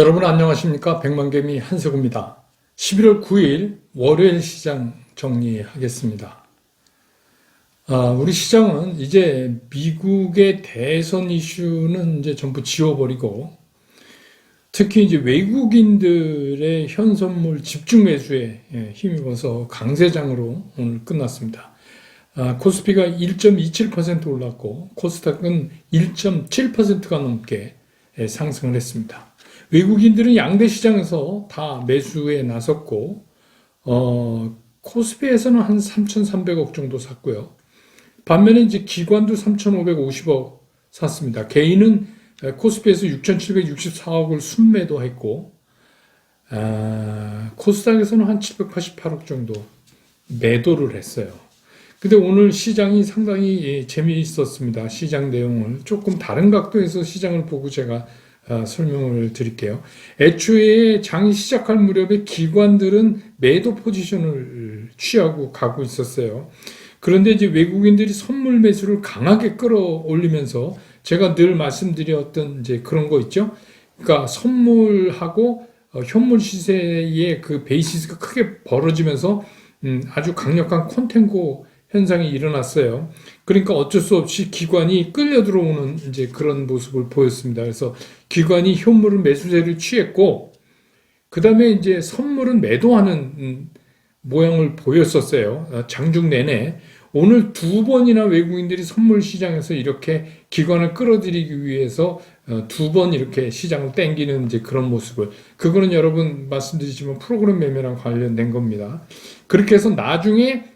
여러분 안녕하십니까? 백만개미 한석우입니다. 11월 9일 월요일 시장 정리하겠습니다. 우리 시장은 이제 미국의 대선 이슈는 이제 전부 지워버리고 특히 이제 외국인들의 현선물 집중 매수에 힘입어서 강세장으로 오늘 끝났습니다. 코스피가 1.27% 올랐고 코스닥은 1.7%가 넘게 상승을 했습니다. 외국인들은 양대 시장에서 다 매수에 나섰고 코스피에서는 한 3,300억 정도 샀고요. 반면에 이제 기관도 3,550억 샀습니다. 개인은 코스피에서 6,764억을 순매도했고 코스닥에서는 한 788억 정도 매도를 했어요. 근데 오늘 시장이 상당히 재미있었습니다. 시장 내용을 조금 다른 각도에서 시장을 보고 제가 설명을 드릴게요. 애초에 장이 시작할 무렵에 기관들은 매도 포지션을 취하고 가고 있었어요. 그런데 이제 외국인들이 선물 매수를 강하게 끌어올리면서 제가 늘 말씀드렸던 이제 그런 거 있죠. 그러니까 선물하고 현물 시세의 그 베이시스가 크게 벌어지면서 아주 강력한 콘텐고 현상이 일어났어요. 그러니까 어쩔 수 없이 기관이 끌려 들어오는 이제 그런 모습을 보였습니다. 그래서 기관이 현물은 매수세를 취했고, 그 다음에 이제 선물은 매도하는 모양을 보였었어요. 장중 내내. 오늘 두 번이나 외국인들이 선물 시장에서 이렇게 기관을 끌어들이기 위해서 두 번 이렇게 시장을 땡기는 이제 그런 모습을. 그거는 여러분 말씀드리지만 프로그램 매매랑 관련된 겁니다. 그렇게 해서 나중에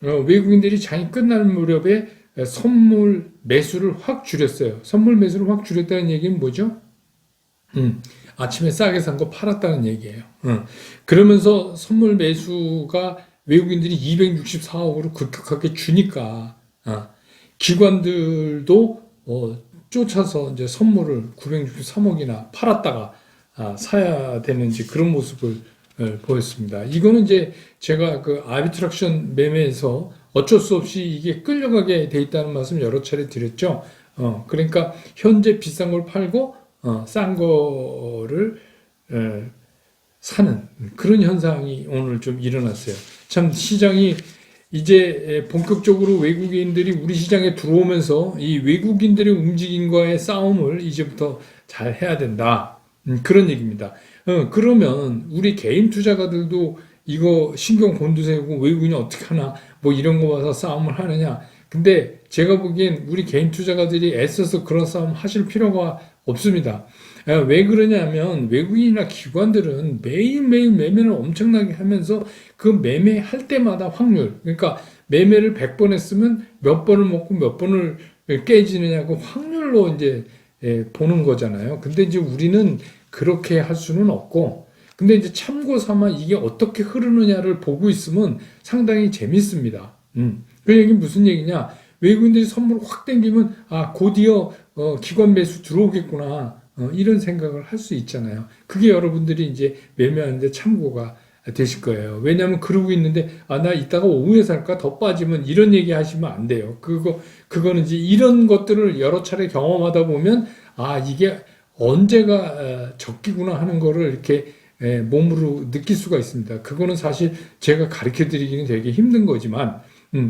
외국인들이 장이 끝날 무렵에 선물 매수를 확 줄였어요. 선물 매수를 확 줄였다는 얘기는 뭐죠? 아침에 싸게 산 거 팔았다는 얘기예요. 그러면서 선물 매수가 외국인들이 264억으로 급격하게 주니까 기관들도 쫓아서 이제 선물을 963억이나 팔았다가 사야 되는지 그런 모습을 보였습니다. 이거는 이제 제가 그 아비트랙션 매매에서 어쩔 수 없이 이게 끌려가게 돼 있다는 말씀 여러 차례 드렸죠. 그러니까 현재 비싼 걸 팔고 싼 거를 사는 그런 현상이 오늘 좀 일어났어요. 참 시장이 이제 본격적으로 외국인들이 우리 시장에 들어오면서 이 외국인들의 움직임과의 싸움을 이제부터 잘 해야 된다. 그런 얘기입니다. 그러면 우리 개인 투자가들도 이거 신경 곤두세우고 외국인이 어떻게 하나 뭐 이런 거 봐서 싸움을 하느냐. 근데 제가 보기엔 우리 개인 투자가들이 애써서 그런 싸움 하실 필요가 없습니다. 왜 그러냐면 외국인이나 기관들은 매일매일 매매를 엄청나게 하면서 그 매매할 때마다 확률, 그러니까 매매를 100번 했으면 몇 번을 먹고 몇 번을 깨지느냐 그 확률로 이제 보는 거잖아요. 근데 이제 우리는 그렇게 할 수는 없고, 근데 이제 참고 삼아 이게 어떻게 흐르느냐를 보고 있으면 상당히 재밌습니다. 그 얘기는 무슨 얘기냐? 외국인들이 선물을 확 땡기면 곧이어 기관 매수 들어오겠구나. 이런 생각을 할 수 있잖아요. 그게 여러분들이 이제 매매하는데 참고가 되실 거예요. 왜냐하면 그러고 있는데 나 이따가 오후에 살까 더 빠지면 이런 얘기 하시면 안 돼요. 그거는 이제 이런 것들을 여러 차례 경험하다 보면 이게 언제가 적기구나 하는 거를 이렇게 몸으로 느낄 수가 있습니다. 그거는 사실 제가 가르쳐 드리기는 되게 힘든 거지만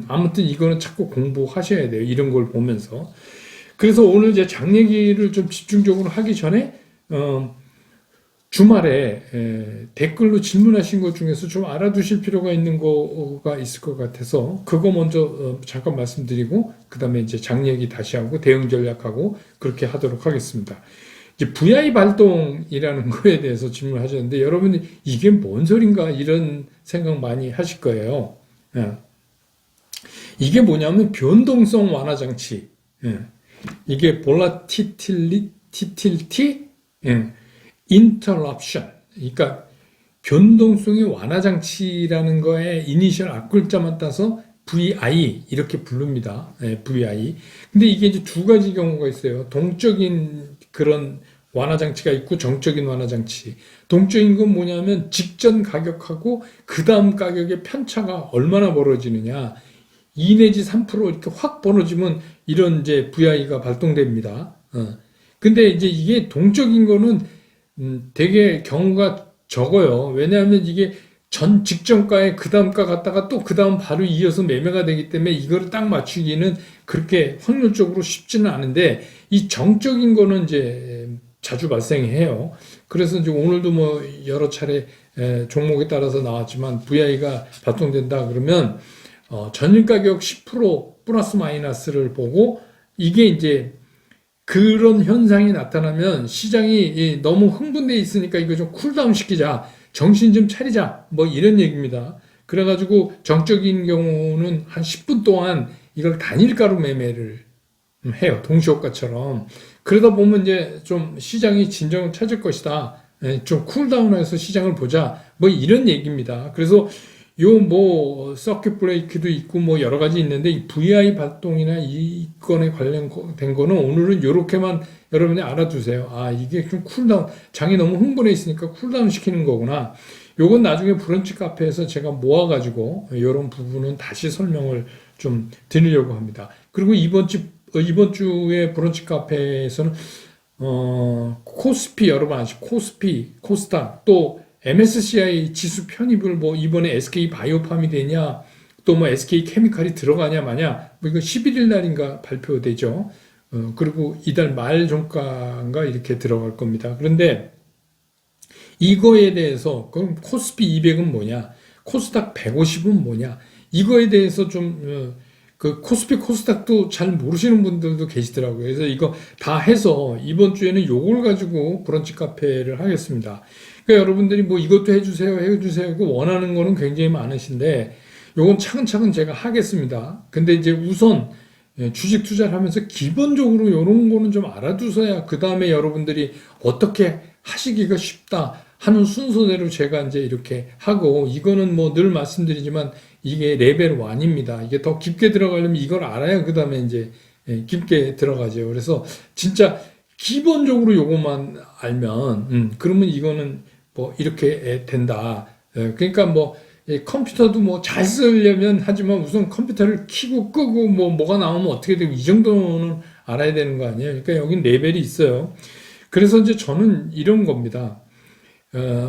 아무튼 이거는 자꾸 공부하셔야 돼요. 이런 걸 보면서. 그래서 오늘 이제 장 얘기를 좀 집중적으로 하기 전에 주말에 댓글로 질문하신 것 중에서 좀 알아두실 필요가 있는 거가 있을 것 같아서 그거 먼저 잠깐 말씀드리고 그 다음에 이제 장 얘기 다시 하고 대응 전략하고 그렇게 하도록 하겠습니다. 이제 VI 발동이라는 거에 대해서 질문하셨는데 여러분이 이게 뭔 소린가 이런 생각 많이 하실 거예요. 이게 뭐냐면 변동성 완화 장치. 이게 volatility interruption. 그러니까 변동성의 완화 장치라는 거에 이니셜 앞글자만 따서 VI 이렇게 부릅니다. VI. 근데 이게 이제 두 가지 경우가 있어요. 동적인 그런 완화 장치가 있고 정적인 완화 장치. 동적인 건 뭐냐면 직전 가격하고 그 다음 가격의 편차가 얼마나 벌어지느냐. 2 내지 3% 이렇게 확 벌어지면 이런 이제 VI가 발동됩니다. 근데 이제 이게 동적인 거는 되게 경우가 적어요. 왜냐하면 이게 전 직전가에 그 다음가 갔다가 또 그 다음 바로 이어서 매매가 되기 때문에 이거를 딱 맞추기는 그렇게 확률적으로 쉽지는 않은데 이 정적인 거는 이제 자주 발생해요. 그래서 이제 오늘도 뭐 여러 차례 종목에 따라서 나왔지만 VI가 발동된다 그러면 전일 가격 10% 플러스 마이너스를 보고 이게 이제 그런 현상이 나타나면 시장이 너무 흥분돼 있으니까 이거 좀 쿨다운 시키자. 정신 좀 차리자. 뭐 이런 얘기입니다. 그래가지고 정적인 경우는 한 10분 동안 이걸 단일가로 매매를 해요. 동시효과처럼. 그러다 보면 이제 좀 시장이 진정을 찾을 것이다. 좀 쿨다운해서 시장을 보자. 뭐 이런 얘기입니다. 그래서 요 뭐 서킷 브레이크도 있고 뭐 여러 가지 있는데 이 VI 발동이나 이 건에 관련된 거는 오늘은 요렇게만 여러분이 알아두세요. 아, 이게 좀 쿨다운, 장이 너무 흥분해 있으니까 쿨다운 시키는 거구나. 요건 나중에 브런치 카페에서 제가 모아가지고 이런 부분은 다시 설명을 좀 드리려고 합니다. 그리고 이번 주에 브런치 카페에서는 코스피 여러분 아시죠? 코스피, 코스닥 또 MSCI 지수 편입을 뭐 이번에 SK 바이오팜이 되냐 또 뭐 SK 케미칼이 들어가냐 마냐 뭐 이거 11일 날인가 발표되죠. 그리고 이달 말 종가인가 이렇게 들어갈 겁니다. 그런데 이거에 대해서 그럼 코스피 200은 뭐냐? 코스닥 150은 뭐냐? 이거에 대해서 좀 그 코스피 코스닥도 잘 모르시는 분들도 계시더라고요. 그래서 이거 다 해서 이번 주에는 요걸 가지고 브런치 카페를 하겠습니다. 그러니까 여러분들이 뭐 이것도 해주세요. 그 원하는 거는 굉장히 많으신데 요건 차근차근 제가 하겠습니다. 근데 이제 우선 주식 투자를 하면서 기본적으로 이런 거는 좀 알아두셔야 그 다음에 여러분들이 어떻게 하시기가 쉽다 하는 순서대로 제가 이제 이렇게 하고 이거는 뭐 늘 말씀드리지만 이게 레벨 1입니다. 이게 더 깊게 들어가려면 이걸 알아야 그 다음에 이제 깊게 들어가죠. 그래서 진짜 기본적으로 요것만 알면 그러면 이거는 뭐 이렇게 된다. 그러니까 뭐 컴퓨터도 뭐 잘 쓰려면 하지만 우선 컴퓨터를 켜고 끄고 뭐가 나오면 어떻게 되고 이 정도는 알아야 되는 거 아니에요. 그러니까 여긴 레벨이 있어요. 그래서 이제 저는 이런 겁니다.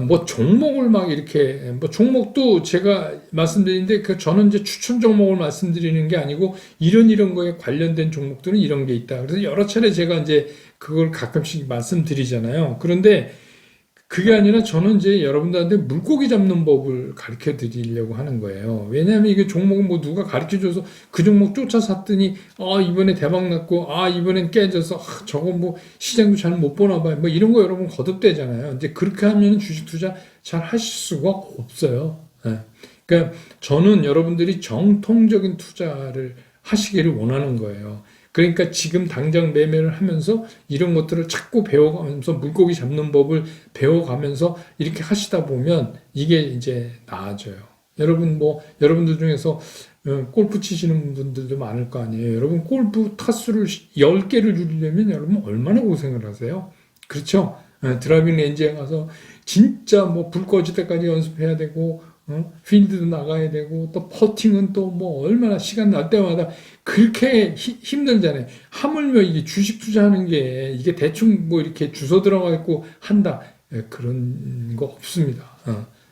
뭐 종목을 막 이렇게 뭐 종목도 제가 말씀드리는데 그 저는 이제 추천 종목을 말씀드리는 게 아니고 이런 거에 관련된 종목들은 이런 게 있다. 그래서 여러 차례 제가 이제 그걸 가끔씩 말씀드리잖아요. 그런데 그게 아니라 저는 이제 여러분들한테 물고기 잡는 법을 가르쳐 드리려고 하는 거예요. 왜냐하면 이게 종목은 뭐 누가 가르쳐 줘서 그 종목 쫓아 샀더니, 이번에 대박 났고, 이번엔 깨져서, 저거 뭐 시장도 잘 못 보나 봐요. 뭐 이런 거 여러분 거듭되잖아요. 이제 그렇게 하면 주식 투자 잘 하실 수가 없어요. 예. 그러니까 저는 여러분들이 정통적인 투자를 하시기를 원하는 거예요. 그러니까 지금 당장 매매를 하면서 이런 것들을 자꾸 배워가면서 물고기 잡는 법을 배워가면서 이렇게 하시다 보면 이게 이제 나아져요. 여러분들 중에서 골프 치시는 분들도 많을 거 아니에요. 여러분 골프 타수를 10개를 줄이려면 여러분 얼마나 고생을 하세요? 그렇죠? 드라이빙 레인지에 가서 진짜 뭐 불 꺼질 때까지 연습해야 되고 필드도 나가야 되고 또 퍼팅은 또 뭐 얼마나 시간 날 때마다 그렇게 힘들잖아요. 하물며 이게 주식 투자하는 게 이게 대충 뭐 이렇게 주워 들어가 있고 한다. 그런 거 없습니다.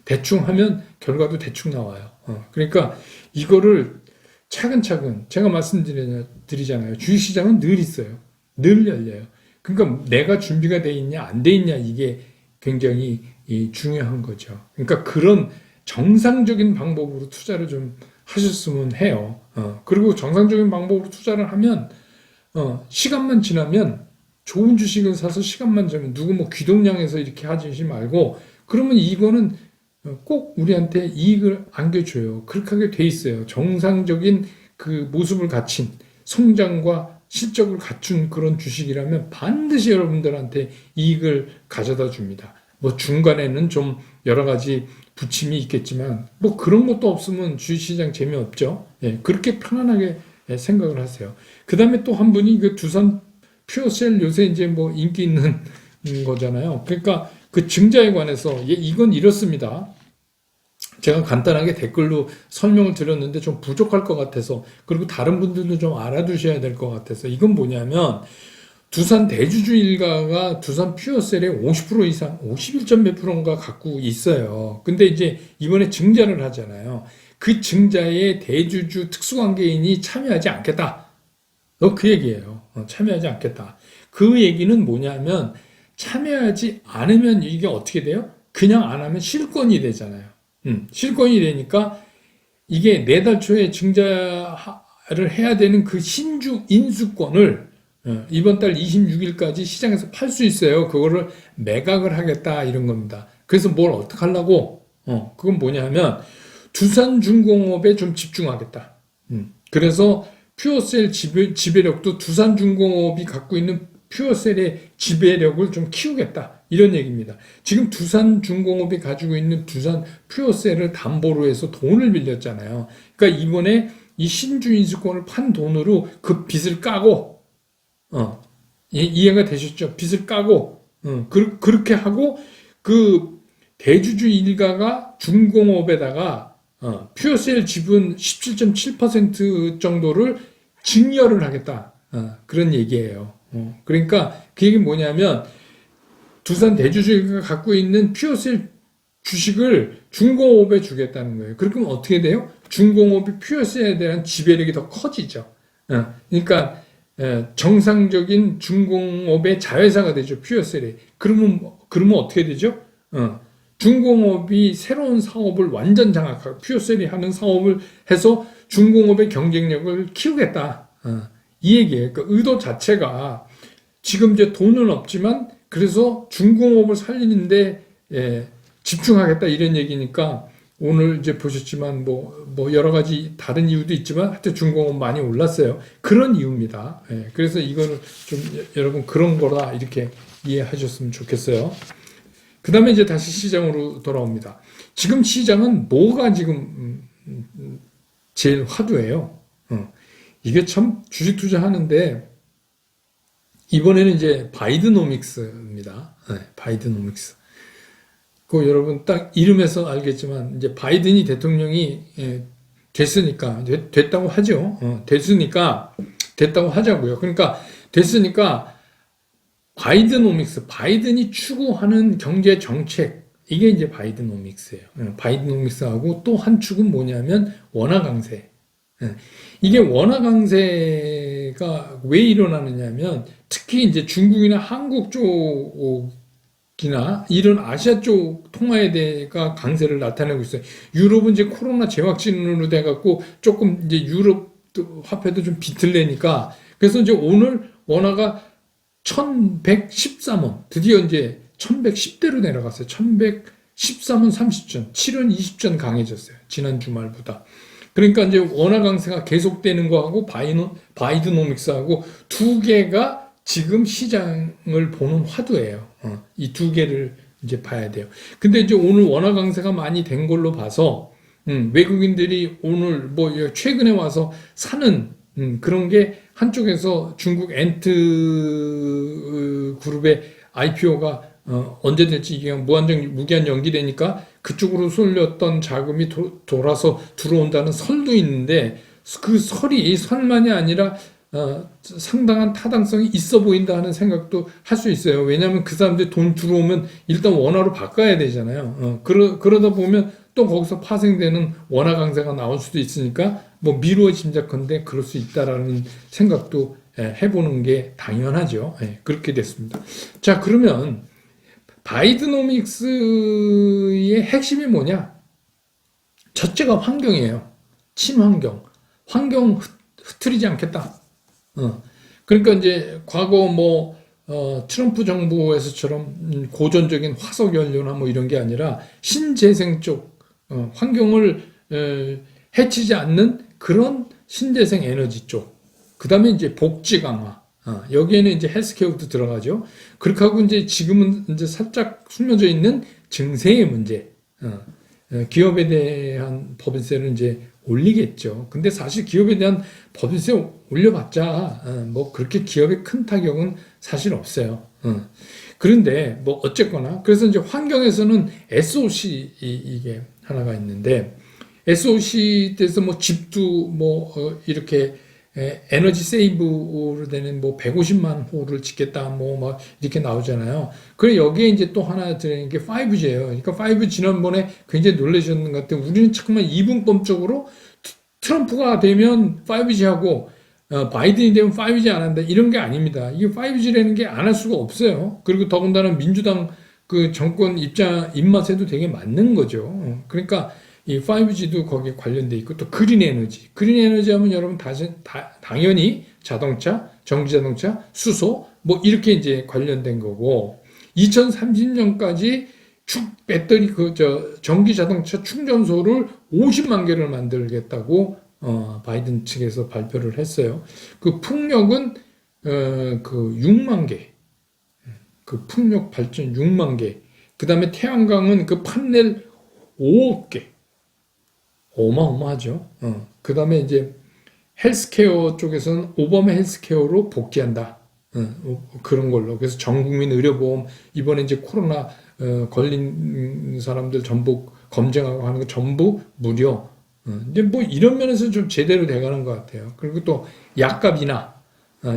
대충 하면 결과도 대충 나와요. 그러니까 이거를 차근차근 제가 말씀드리잖아요. 주식시장은 늘 있어요. 늘 열려요. 그러니까 내가 준비가 돼 있냐 안 돼 있냐 이게 굉장히 중요한 거죠. 그러니까 그런 정상적인 방법으로 투자를 좀 하셨으면 해요. 그리고 정상적인 방법으로 투자를 하면, 시간만 지나면 좋은 주식을 사서 시간만 지나면 누구 뭐 귀동냥해서 이렇게 하지 말고, 그러면 이거는 꼭 우리한테 이익을 안겨줘요. 그렇게 하게 돼 있어요. 정상적인 그 모습을 갖춘 성장과 실적을 갖춘 그런 주식이라면 반드시 여러분들한테 이익을 가져다 줍니다. 뭐 중간에는 좀 여러 가지 부침이 있겠지만 뭐 그런 것도 없으면 주식시장 재미없죠. 그렇게 편안하게 생각을 하세요. 그 다음에 또 한 분이 그 두산 퓨어셀 요새 이제 뭐 인기 있는 거잖아요. 그러니까 그 증자에 관해서 이건 이렇습니다. 제가 간단하게 댓글로 설명을 드렸는데 좀 부족할 것 같아서 그리고 다른 분들도 좀 알아두셔야 될 것 같아서 이건 뭐냐면 두산 대주주 일가가 두산 퓨어셀의 50% 이상, 51점 몇 프로인가 갖고 있어요. 근데 이제 이번에 증자를 하잖아요. 그 증자에 대주주 특수관계인이 참여하지 않겠다. 그 얘기예요. 참여하지 않겠다. 그 얘기는 뭐냐면 참여하지 않으면 이게 어떻게 돼요? 그냥 안 하면 실권이 되잖아요. 실권이 되니까 이게 내달 초에 증자를 해야 되는 그 신주 인수권을 이번 달 26일까지 시장에서 팔 수 있어요. 그거를 매각을 하겠다 이런 겁니다. 그래서 뭘 어떻게 하려고? 그건 뭐냐면 두산중공업에 좀 집중하겠다. 그래서 퓨어셀 지배력도 두산중공업이 갖고 있는 퓨어셀의 지배력을 좀 키우겠다. 이런 얘기입니다. 지금 두산중공업이 가지고 있는 두산 퓨어셀을 담보로 해서 돈을 빌렸잖아요. 그러니까 이번에 이 신주인수권을 판 돈으로 그 빚을 까고, 이해가 되셨죠? 빚을 까고, 그렇게 하고, 그 대주주 일가가 중공업에다가 퓨어셀 지분 17.7% 정도를 증여를 하겠다. 그런 얘기예요. 그러니까 그 얘기는 뭐냐면 두산 대주주가 갖고 있는 퓨어셀 주식을 중공업에 주겠다는 거예요. 그렇게 하면 어떻게 돼요? 중공업이 퓨어셀에 대한 지배력이 더 커지죠. 그러니까 정상적인 중공업의 자회사가 되죠. 퓨어셀이. 그러면 어떻게 되죠? 중공업이 새로운 사업을 완전 장악하고 퓨어셀이 하는 사업을 해서 중공업의 경쟁력을 키우겠다. 이 얘기예요. 그 의도 자체가 지금 이제 돈은 없지만 그래서 중공업을 살리는데 집중하겠다 이런 얘기니까 오늘 이제 보셨지만 뭐 여러 가지 다른 이유도 있지만 하여튼 중공업 많이 올랐어요. 그런 이유입니다. 그래서 이거를 좀 여러분 그런 거라 이렇게 이해하셨으면 좋겠어요. 그 다음에 이제 다시 시장으로 돌아옵니다. 지금 시장은 뭐가 지금 제일 화두예요. 이게 참 주식 투자하는데 이번에는 이제 바이드노믹스입니다. 바이드노믹스. 그 여러분 딱 이름에서 알겠지만 이제 바이든이 대통령이 됐으니까 됐다고 하죠. 됐으니까 됐다고 하자고요. 그러니까 됐으니까 바이드노믹스, 바이든이 추구하는 경제 정책, 이게 이제 바이드노믹스예요. 바이드노믹스하고 또 한 축은 뭐냐면 원화 강세. 이게 원화 강세가 왜 일어나느냐면 특히 이제 중국이나 한국 쪽이나 이런 아시아 쪽 통화에대가 강세를 나타내고 있어요. 유럽은 이제 코로나 재확진으로 돼갖고 조금 이제 유럽 화폐도 좀 비틀대니까 그래서 이제 오늘 원화가 1113원, 드디어 이제 1110대로 내려갔어요. 1113원 30전, 7원 20전 강해졌어요. 지난 주말보다. 그러니까 이제 원화 강세가 계속되는 거하고 바이드노믹스하고 두 개가 지금 시장을 보는 화두예요. 이 두 개를 이제 봐야 돼요. 근데 이제 오늘 원화 강세가 많이 된 걸로 봐서 외국인들이 오늘 뭐 최근에 와서 사는 그런 게 한쪽에서 중국 엔트 그룹의 IPO가 언제 될지 이게 무기한 연기되니까 그쪽으로 쏠렸던 자금이 돌아서 들어온다는 설도 있는데 그 설이 설만이 아니라 상당한 타당성이 있어 보인다 하는 생각도 할 수 있어요. 왜냐하면 그 사람들이 돈 들어오면 일단 원화로 바꿔야 되잖아요. 그러다 보면 또 거기서 파생되는 원화 강세가 나올 수도 있으니까 뭐 미루어 짐작컨대 그럴 수 있다라는 생각도 해보는 게 당연하죠. 그렇게 됐습니다. 자, 그러면 바이드노믹스의 핵심이 뭐냐? 첫째가 환경이에요. 친환경. 환경 흐트리지 않겠다. 그러니까 이제 과거 트럼프 정부에서처럼 고전적인 화석 연료나 뭐 이런 게 아니라 신재생 쪽 환경을 해치지 않는 그런 신재생 에너지 쪽. 그 다음에 이제 복지 강화. 여기에는 이제 헬스케어도 들어가죠. 그렇게 하고 이제 지금은 이제 살짝 숨겨져 있는 증세의 문제. 기업에 대한 법인세를 이제 올리겠죠. 근데 사실 기업에 대한 법인세 올려봤자 뭐 그렇게 기업에 큰 타격은 사실 없어요. 그런데 뭐 어쨌거나 그래서 이제 환경에서는 SOC 이게 하나가 있는데 SOC 때서 뭐 집도 이렇게 에너지 세이브로 되는 뭐 150만 호를 짓겠다 뭐 막 이렇게 나오잖아요. 그래 여기에 이제 또 하나 들어있는 게 5G예요. 그러니까 5G 지난번에 굉장히 놀라셨는 것 같아요. 우리는 잠깐만 이분법적으로 트럼프가 되면 5G하고 바이든이 되면 5G 안 한다 이런 게 아닙니다. 이게 5G라는 게 안 할 수가 없어요. 그리고 더군다나 민주당 그 정권 입맛에도 되게 맞는 거죠. 그러니까 이 5G도 거기에 관련돼 있고 또 그린 에너지. 그린 에너지 하면 여러분 당연히 자동차, 전기 자동차, 수소 뭐 이렇게 이제 관련된 거고 2030년까지 배터리 전기 자동차 충전소를 50만 개를 만들겠다고 바이든 측에서 발표를 했어요. 그 풍력은 그 6만 개. 그 풍력 발전 6만 개. 그다음에 태양광은 그 판넬 5억 개. 어마어마하죠. 그 다음에 이제 헬스케어 쪽에서는 오바마 헬스케어로 복귀한다. 그런 걸로. 그래서 전 국민 의료보험, 이번에 이제 코로나 걸린 사람들 전부 검증하고 하는 거 전부 무료. 이제 뭐 이런 면에서 좀 제대로 돼가는 것 같아요. 그리고 또 약값이나,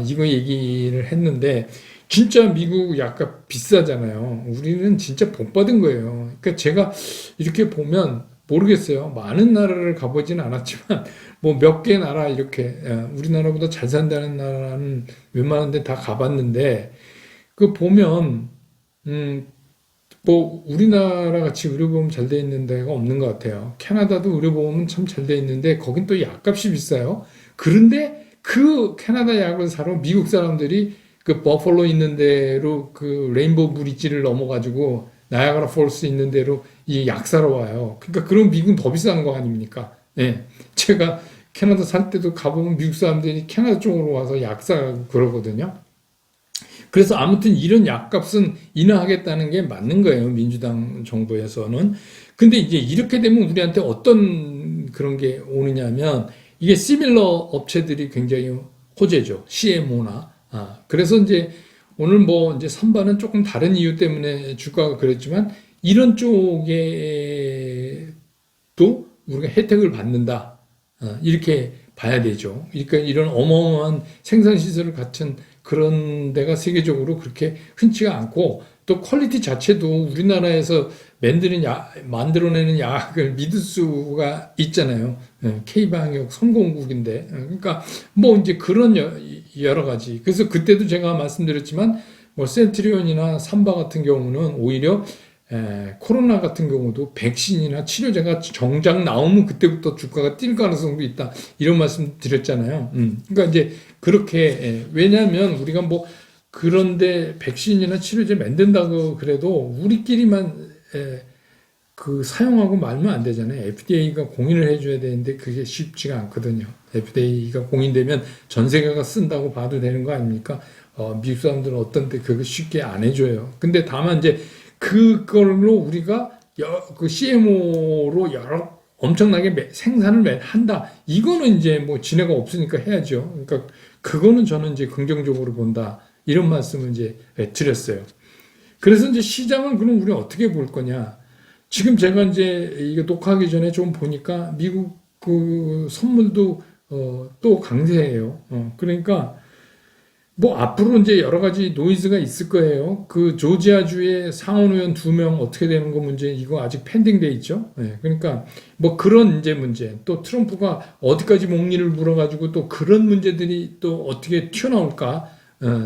이거 얘기를 했는데, 진짜 미국 약값 비싸잖아요. 우리는 진짜 복 받은 거예요. 그러니까 제가 이렇게 보면 모르겠어요. 많은 나라를 가보지는 않았지만 뭐 몇 개 나라 이렇게 우리나라보다 잘 산다는 나라는 웬만한 데 다 가봤는데 그 보면 뭐 우리나라 같이 의료보험 잘 돼 있는 데가 없는 것 같아요. 캐나다도 의료보험은 참 잘 돼 있는데 거긴 또 약값이 비싸요. 그런데 그 캐나다 약을 사러 미국 사람들이 그 버펄로 있는 데로 그 레인보우 브릿지를 넘어가지고 나야가라 폴스 있는 데로 이 약 사러 와요. 그러니까 그런 미국은 더 비싼 거 아닙니까? 예. 제가 캐나다 살 때도 가보면 미국 사람들이 캐나다 쪽으로 와서 약 사고 그러거든요. 그래서 아무튼 이런 약값은 인하하겠다는 게 맞는 거예요. 민주당 정부에서는. 근데 이제 이렇게 되면 우리한테 어떤 그런 게 오느냐면 이게 시밀러 업체들이 굉장히 호재죠. CMO나. 그래서 이제 오늘 뭐 이제 선반은 조금 다른 이유 때문에 주가가 그랬지만 이런 쪽에도 우리가 혜택을 받는다. 이렇게 봐야 되죠. 그러니까 이런 어마어마한 생산시설을 갖춘 그런 데가 세계적으로 그렇게 흔치가 않고 또 퀄리티 자체도 우리나라에서 만들어내는 약을 믿을 수가 있잖아요. K방역 성공국인데. 그러니까 뭐 이제 그런 여러 가지. 그래서 그때도 제가 말씀드렸지만 뭐 센트리온이나 삼바 같은 경우는 오히려 코로나 같은 경우도 백신이나 치료제가 정작 나오면 그때부터 주가가 뛸 가능성도 있다. 이런 말씀 드렸잖아요. 그러니까 이제 그렇게, 왜냐하면 우리가 뭐 그런데 백신이나 치료제 만든다고 그래도 우리끼리만 그 사용하고 말면 안 되잖아요. FDA가 공인을 해줘야 되는데 그게 쉽지가 않거든요. FDA가 공인되면 전 세계가 쓴다고 봐도 되는 거 아닙니까? 미국 사람들은 어떤데 그거 쉽게 안 해줘요. 근데 다만 이제 그걸로 우리가 그 CMO로 엄청나게 생산을 한다. 이거는 이제 뭐 지네가 없으니까 해야죠. 그러니까 그거는 저는 이제 긍정적으로 본다. 이런 말씀을 이제 드렸어요. 그래서 이제 시장을 그럼 우리 어떻게 볼 거냐? 지금 제가 이제 이거 녹화하기 전에 좀 보니까 미국 그 선물도 또 강세예요. 그러니까 뭐 앞으로 이제 여러 가지 노이즈가 있을 거예요. 그 조지아주의 상원 의원 2명 어떻게 되는 거 문제 이거 아직 펜딩돼 있죠. 그러니까 뭐 그런 이제 문제 또 트럼프가 어디까지 목리를 물어가지고 또 그런 문제들이 또 어떻게 튀어나올까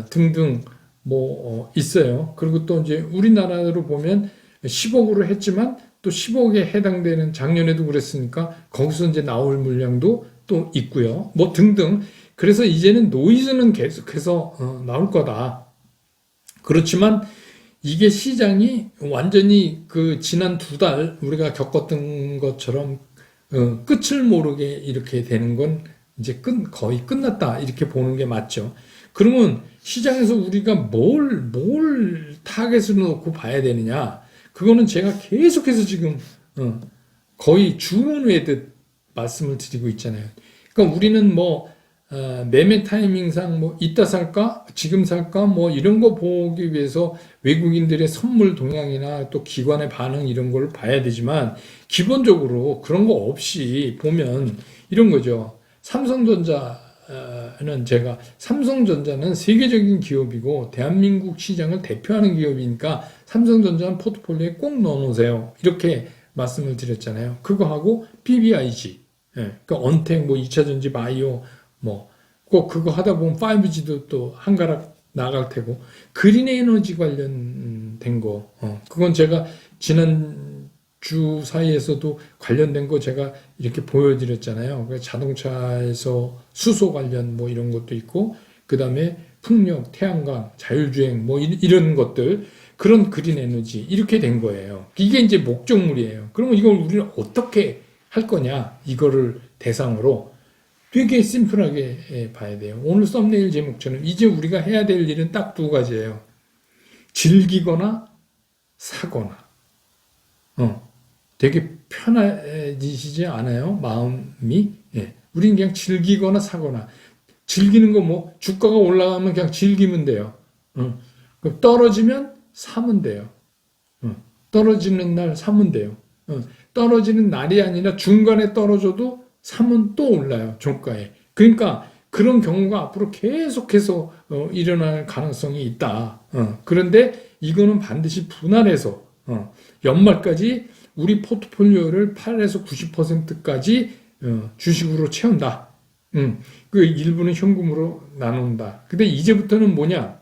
등등 뭐 있어요. 그리고 또 이제 우리나라로 보면 10억으로 했지만 또 10억에 해당되는 작년에도 그랬으니까 거기서 이제 나올 물량도 또 있고요. 뭐 등등. 그래서 이제는 노이즈는 계속해서 나올 거다. 그렇지만 이게 시장이 완전히 그 지난 2달 우리가 겪었던 것처럼 끝을 모르게 이렇게 되는 건 이제 거의 끝났다. 이렇게 보는 게 맞죠. 그러면 시장에서 우리가 뭘 타겟으로 놓고 봐야 되느냐. 그거는 제가 계속해서 지금 거의 주문 외듯 말씀을 드리고 있잖아요. 그러니까 우리는 뭐 매매 타이밍상 뭐 이따 살까 지금 살까 뭐 이런 거 보기 위해서 외국인들의 선물 동향이나 또 기관의 반응 이런 걸 봐야 되지만 기본적으로 그런 거 없이 보면 이런 거죠. 삼성전자 제가 삼성전자는 세계적인 기업이고 대한민국 시장을 대표하는 기업이니까 삼성전자는 포트폴리오에 꼭 넣어놓으세요. 이렇게 말씀을 드렸잖아요. 그거하고 PBIG, 그러니까 언택, 뭐 2차전지, 바이오, 뭐 꼭 그거 하다 보면 5G도 또 한가락 나갈 테고 그린 에너지 관련된 거, 그건 제가 지난 주 사이에서도 관련된 거 제가 이렇게 보여드렸잖아요. 자동차에서 수소 관련 뭐 이런 것도 있고, 그 다음에 풍력, 태양광, 자율주행 뭐 이런 것들, 그런 그린 에너지 이렇게 된 거예요. 이게 이제 목적물이에요. 그러면 이걸 우리는 어떻게 할 거냐, 이거를 대상으로 되게 심플하게 봐야 돼요. 오늘 썸네일 제목처럼 이제 우리가 해야 될 일은 딱 두 가지예요. 즐기거나 사거나. 되게 편해지시지 않아요? 마음이? 예. 우린 그냥 즐기거나 사거나. 즐기는 거 뭐, 주가가 올라가면 그냥 즐기면 돼요. 그럼 떨어지면 사면 돼요. 떨어지는 날 사면 돼요. 떨어지는 날이 아니라 중간에 떨어져도 사면 또 올라요, 종가에. 그러니까 그런 경우가 앞으로 계속해서 일어날 가능성이 있다. 그런데 이거는 반드시 분할해서 연말까지 우리 포트폴리오를 8에서 90%까지 주식으로 채운다. 그 일부는 현금으로 나눈다. 근데 이제부터는 뭐냐?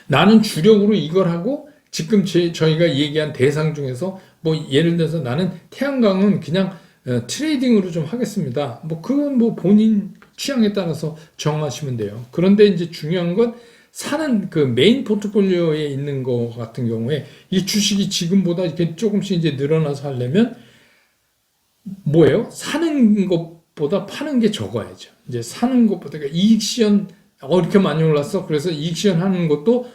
나는 주력으로 이걸 하고 지금 저희가 얘기한 대상 중에서 뭐 예를 들어서 나는 태양광은 그냥 트레이딩으로 좀 하겠습니다. 뭐 그건 뭐 본인 취향에 따라서 정하시면 돼요. 그런데 이제 중요한 건 사는 그 메인 포트폴리오에 있는 거 같은 경우에 이 주식이 지금보다 이렇게 조금씩 이제 늘어나서 하려면 뭐예요? 사는 것보다 파는 게 적어야죠. 이제 사는 것보다 그러니까 이익 시현 이렇게 많이 올랐어. 그래서 이익 시현 하는 것도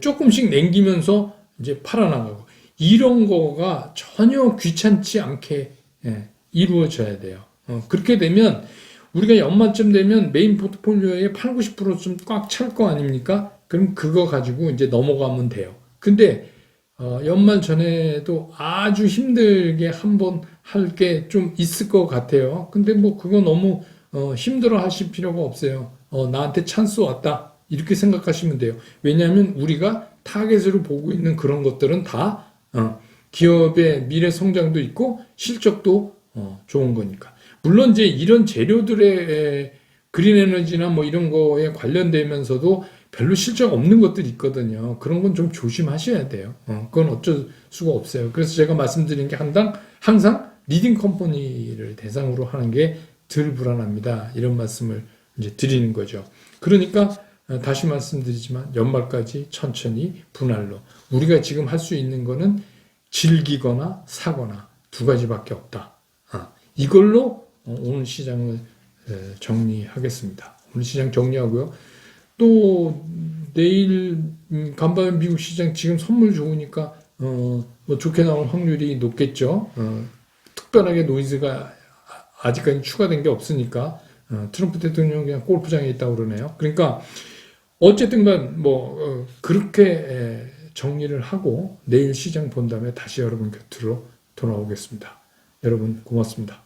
조금씩 남기면서 이제 팔아나가고 이런 거가 전혀 귀찮지 않게 이루어져야 돼요. 그렇게 되면 우리가 연말쯤 되면 메인 포트폴리오에 8, 90%좀 꽉 찰 거 아닙니까? 그럼 그거 가지고 이제 넘어가면 돼요. 근데 연말 전에도 아주 힘들게 한번 할 게 좀 있을 것 같아요. 근데 뭐 그거 너무 힘들어 하실 필요가 없어요. 나한테 찬스 왔다. 이렇게 생각하시면 돼요. 왜냐하면 우리가 타겟으로 보고 있는 그런 것들은 다 기업의 미래 성장도 있고 실적도 좋은 거니까. 물론 이제 이런 재료들의 그린 에너지나 뭐 이런 거에 관련되면서도 별로 실적 없는 것들이 있거든요. 그런 건 좀 조심하셔야 돼요. 그건 어쩔 수가 없어요. 그래서 제가 말씀드린 게 항상 리딩 컴퍼니를 대상으로 하는 게 덜 불안합니다. 이런 말씀을 이제 드리는 거죠. 그러니까 다시 말씀드리지만 연말까지 천천히 분할로 우리가 지금 할 수 있는 거는 즐기거나 사거나 두 가지밖에 없다. 이걸로 오늘 시장을 정리하겠습니다. 오늘 시장 정리하고요. 또 내일 간밤에 미국 시장 지금 선물 좋으니까 뭐 좋게 나올 확률이 높겠죠. 특별하게 노이즈가 아직까지 추가된 게 없으니까 트럼프 대통령이 그냥 골프장에 있다고 그러네요. 그러니까 어쨌든간 뭐 그렇게 정리를 하고 내일 시장 본 다음에 다시 여러분 곁으로 돌아오겠습니다. 여러분 고맙습니다.